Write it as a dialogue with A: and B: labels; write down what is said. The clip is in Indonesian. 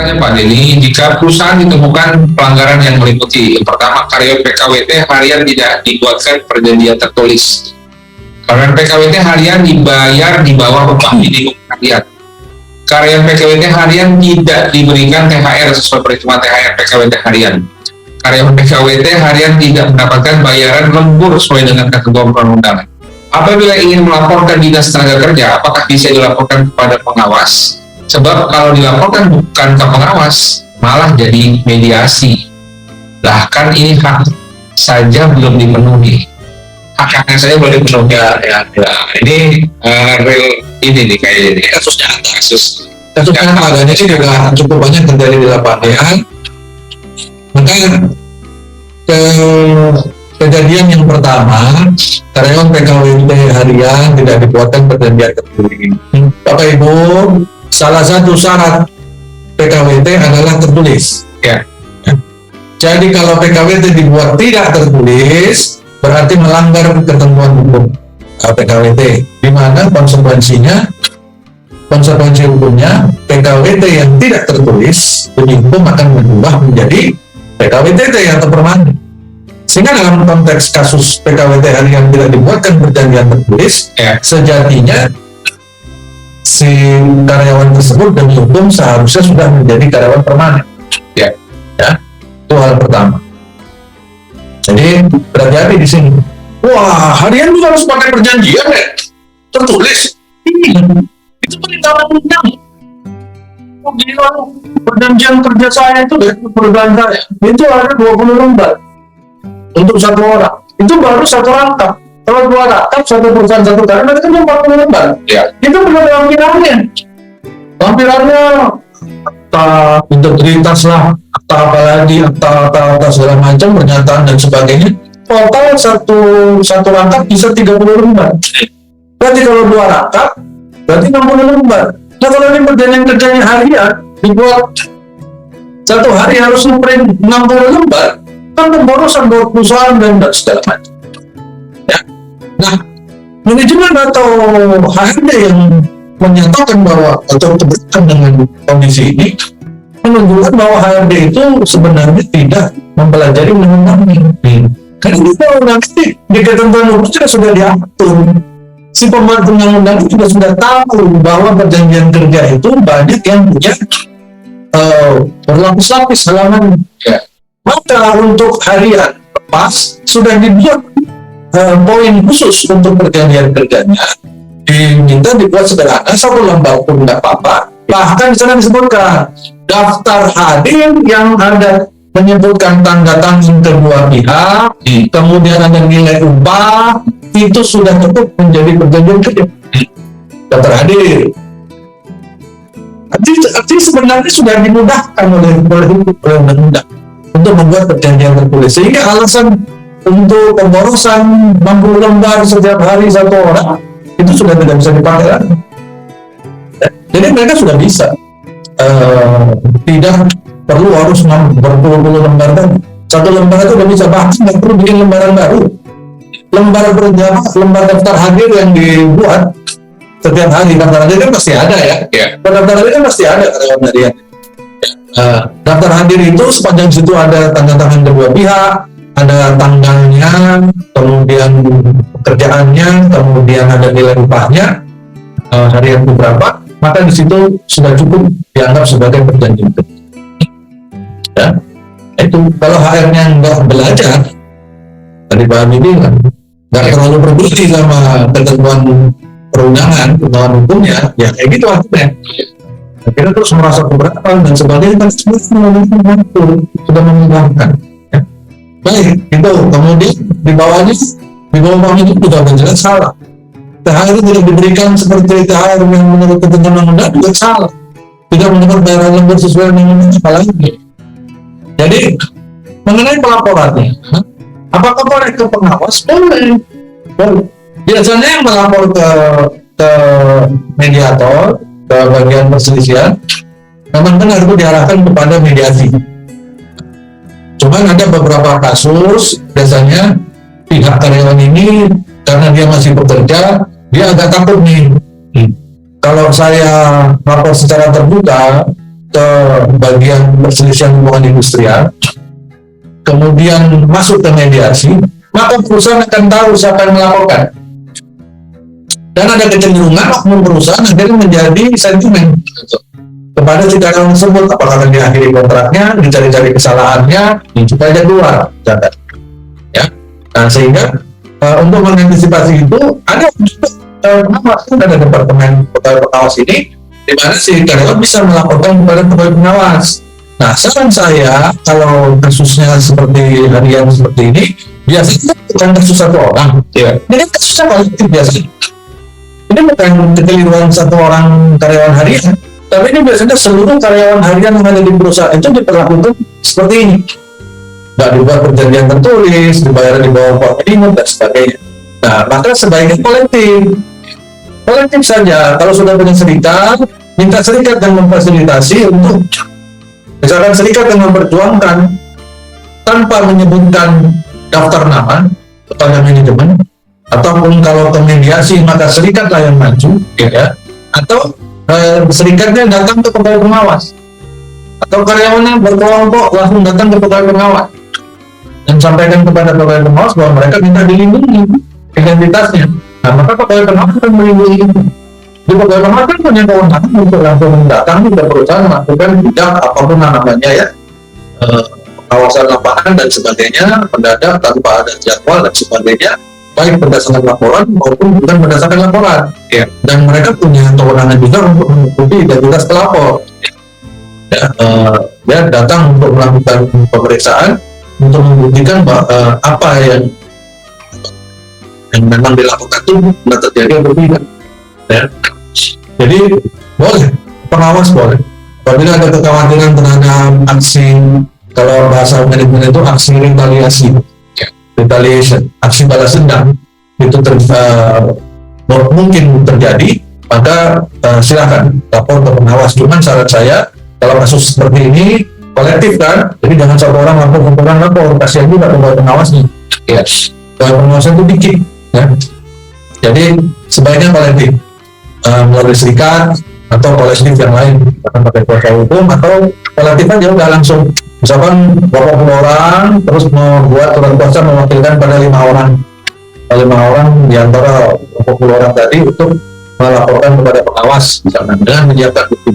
A: Misalnya Pak Denny, jika perusahaan ditemukan pelanggaran yang meliputi, yang pertama, karyawan PKWT harian tidak dibuatkan perjanjian tertulis. Karyawan PKWT harian dibayar di bawah upah minimum harian. Karyawan PKWT harian tidak diberikan THR sesuai perhitungan THR PKWT harian. Karyawan PKWT harian tidak mendapatkan bayaran lembur sesuai dengan ketentuan perundang-undangan. Apabila ingin melaporkan Dinas Tenaga Kerja, apakah bisa dilaporkan kepada pengawas? Sebab kalau dilaporkan bukan ke pengawas, malah jadi mediasi. Lah kan ini hak saja belum dipenuhi. Hak-haknya saya belum dipenuhi. Ya. Ini real ini nih kayaknya ini kasus nyata. Kasus
B: nyatanya sih juga cukup banyak terjadi di lapangan. Maka kejadian yang pertama, karyawan PKWT harian tidak dibuatkan perjanjian tertulis. Bapak Ibu, salah satu syarat PKWT adalah tertulis.
A: Ya.
B: Jadi kalau PKWT dibuat tidak tertulis, berarti melanggar ketentuan hukum PKWT. Di mana konsekuensi hukumnya PKWT yang tidak tertulis demi hukum akan berubah menjadi PKWT yang terpermanen. Sehingga dalam konteks kasus PKWT harian tidak dibuatkan perjanjian tertulis, sejatinya si karyawan tersebut demi hukum seharusnya sudah menjadi karyawan permanen. Ya, itu hal pertama. Jadi berhati-hati di sini. Wah, harian juga harus pakai perjanjian ya, tertulis. Itu perintah undang. Oh gila, perjanjian kerja saya itu perusahaan saya itu ada 20 lembar untuk satu orang. Itu baru satu rangkap. Kalau 2 rangkap satu perusahaan satu kali, berarti kan 40 lembar. Ya. Itu belum lampirannya. Lampirannya akta integritas lah, akta apalagi, akta segala macam, pernyataan dan sebagainya. Total satu rangkap bisa 30 lembar. Berarti kalau 2 rangkap, berarti 60 lembar. Nah kalau ini perjanjian kerjanya harian, dibuat satu hari harus ngeprint 60 lembar, kan pemborosan buat perusahaan dan segala macam. Ya. Nah, manajemen atau HRD yang menyatakan bahwa atau berkaitan dengan kondisi ini menunjukkan bahwa HRD itu sebenarnya tidak mempelajari undang-undangnya. Karena kita nanti di ketentuan hukum sudah diatur. Si pembuat undang-undang itu sudah tahu bahwa perjanjian kerja itu banyak yang punya berlapis-lapis halaman. Ya. Maka untuk harian lepas sudah dibuat poin khusus untuk perjanjian kerjanya, diminta dibuat sederhana, 1 lembar pun tidak apa-apa. Bahkan di sana disebutkan daftar hadir yang ada menyebutkan tanda tangan kedua pihak, kemudian ada nilai upah, itu sudah cukup menjadi perjanjian kerja. Daftar hadir. Artinya sebenarnya sudah dimudahkan oleh undang-undang untuk membuat perjanjian tertulis. Sehingga alasan untuk pemborosan 60 lembar setiap hari satu orang itu sudah tidak bisa dipakai lagi. Jadi mereka sudah bisa tidak perlu harus berpuluh-puluh lembar tadi. 1 lembar itu sudah bisa, bahkan nggak perlu bikin lembaran baru. Lembar berjamaah, lembar daftar hadir yang dibuat setiap hari, daftar hadir kan pasti ada ya. Daftar hadir kan pasti ada karyawan harian. Daftar hadir itu sepanjang situ ada tanda tangan kedua pihak, ada tanggalnya, kemudian pekerjaannya, kemudian ada nilai upahnya, harian berapa, maka di situ sudah cukup dianggap sebagai perjanjian kerja. Ya, itu kalau HR-nya nggak belajar, tadi Pak Ami bilang, nggak terlalu berbudi sama ketentuan perundangan, ketentuan hukumnya, ya kayak gitu akhirnya. Akhirnya terus merasa keberatan dan sebagainya, kan sudah memudahkan. Ya. Baik, itu kemudian di bawahnya itu sudah jelas salah. THR itu tidak diberikan seperti THR yang menurut ketentuan undang-undang juga salah. Tidak mendapat bayaran lembur sesuai dengan apalagi. Jadi mengenai pelaporannya, apakah boleh ke pengawas? Boleh. Biasanya yang melapor ke mediator, ke bagian perselisihan, memang benar itu diarahkan kepada mediasi. Cuman ada beberapa kasus, biasanya pihak karyawan ini karena dia masih bekerja, dia agak takut nih. Kalau saya lapor secara terbuka ke bagian perselisihan hubungan industrial, kemudian masuk ke mediasi, maka perusahaan akan tahu siapa yang melaporkan. Dan ada kecenderungan oknum perusahaan akhirnya menjadi sentimen kepada si karyawan tersebut, apakah akan diakhiri kontraknya, dicari-cari kesalahannya, supaya dia keluar. Ya. Nah, sehingga untuk mengantisipasi itu ada ada departemen pegawai pengawas ini, di mana si karyawan bisa melaporkan kepada pegawai pengawas. Nah, saran saya kalau kasusnya seperti harian seperti ini, biasanya bukan kasus satu orang, ya. Ini kan kasusnya kolektif biasanya. Ini bukan kekeliruan satu orang karyawan harian, tapi ini biasanya seluruh karyawan harian yang ada di perusahaan itu diperlakukan seperti ini. Nggak dibuat perjanjian tertulis, dibayar di bawah upah minimum, dan sebagainya. Nah, maka sebaiknya kolektif saja. Kalau sudah punya serikat, minta serikat yang memfasilitasi untuk, misalkan serikat yang memperjuangkan tanpa menyebutkan daftar nama kepada manajemen, ataupun kalau ke mediasi maka serikatlah yang maju, ya. Atau serikatnya datang ke pegawai pengawas, atau karyawannya berkelompok langsung datang ke pegawai pengawas dan sampaikan kepada pegawai pengawas bahwa mereka minta dilindungi identitasnya. Nah, maka pegawai pengawas akan melindungi itu. Di pegawai pengawas kan punya kewenangan untuk langsung mendatangi ke perusahaan melakukan bidang apapun namanya, ya, pengawasan lapangan dan sebagainya, mendadak tanpa ada jadwal dan sebagainya, baik berdasarkan laporan maupun bukan berdasarkan laporan, ya. Dan mereka punya kewenangan juga untuk mengikuti identitas pelapor, ya. Dia datang untuk melakukan pemeriksaan untuk membuktikan bahwa apa yang memang dilakukan itu benar terjadi atau tidak, ya. Jadi boleh pengawas boleh apabila ada kekhawatiran terhadap aksi, kalau bahasa manajemen itu aksi retaliation, aksi balas dendam itu mungkin terjadi, maka silakan lapor ke pengawas. Cuman saran saya kalau kasus seperti ini kolektif kan, jadi jangan satu orang lapor, kasihan juga ke pengawasnya. Ya, pengawasnya itu dikit, ya. Jadi sebaiknya kolektif melalui serikat atau kolektif yang lain, akan pakai kuasa hukum, atau kolektif aja udah langsung. Misalkan 20 orang terus membuat surat kuasa mewakilkan pada 5 orang di antara 20 orang tadi untuk melaporkan kepada pengawas, misalkan dengan menyiapkan bukti.